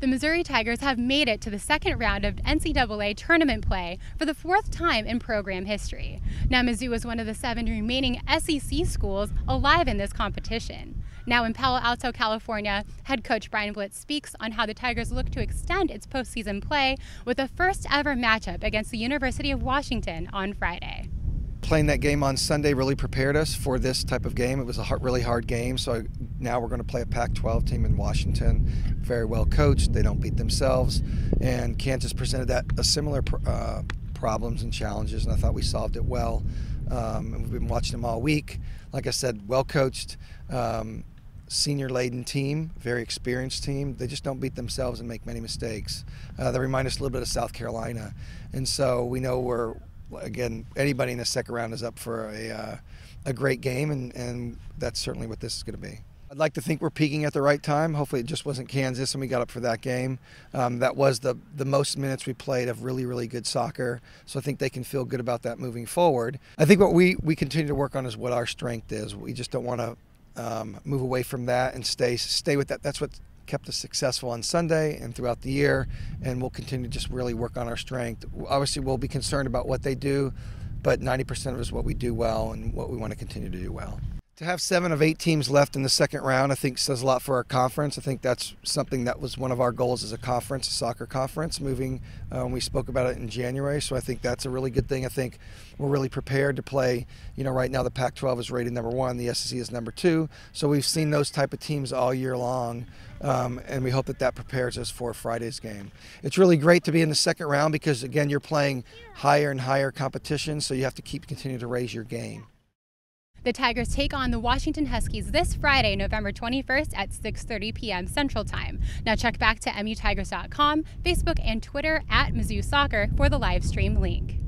The Missouri Tigers have made it to the second round of NCAA tournament play for the fourth time in program history. Now, Mizzou is one of the 7 remaining SEC schools alive in this competition. Now in Palo Alto, California, head coach Brian Blitz speaks on how the Tigers look to extend its postseason play with a first ever matchup against the University of Washington on Friday. Playing that game on Sunday really prepared us for this type of game. It was a really hard game, so now we're going to play a Pac-12 team in Washington, very well coached. They don't beat themselves, and Kansas presented a similar problems and challenges, and I thought we solved it well. And we've been watching them all week. Like I said, well coached, senior-laden team, very experienced team. They just don't beat themselves and make many mistakes. They remind us a little bit of South Carolina, and so we know again, anybody in the second round is up for a great game, and that's certainly what this is going to be. I'd like to think we're peaking at the right time. Hopefully it just wasn't Kansas and we got up for that game. That was the most minutes we played of really, really good soccer, so I think they can feel good about that moving forward. I think what we continue to work on is what our strength is. We just don't want to move away from that and stay with that. That's what kept us successful on Sunday and throughout the year, and we'll continue to just really work on our strength. Obviously, we'll be concerned about what they do, but 90% of it is what we do well and what we want to continue to do well. To have 7 of 8 teams left in the second round, I think says a lot for our conference. I think that's something that was one of our goals as a conference, a soccer conference, moving. We spoke about it in January, so I think that's a really good thing. I think we're really prepared to play. Right now the Pac-12 is rated number 1, the SEC is number 2, so we've seen those type of teams all year long, and we hope that prepares us for Friday's game. It's really great to be in the second round because, again, you're playing higher and higher competition, so you have to continue to raise your game. The Tigers take on the Washington Huskies this Friday, November 21st at 6:30 p.m. Central Time. Now check back to MUTigers.com, Facebook, and Twitter @Mizzou Soccer for the live stream link.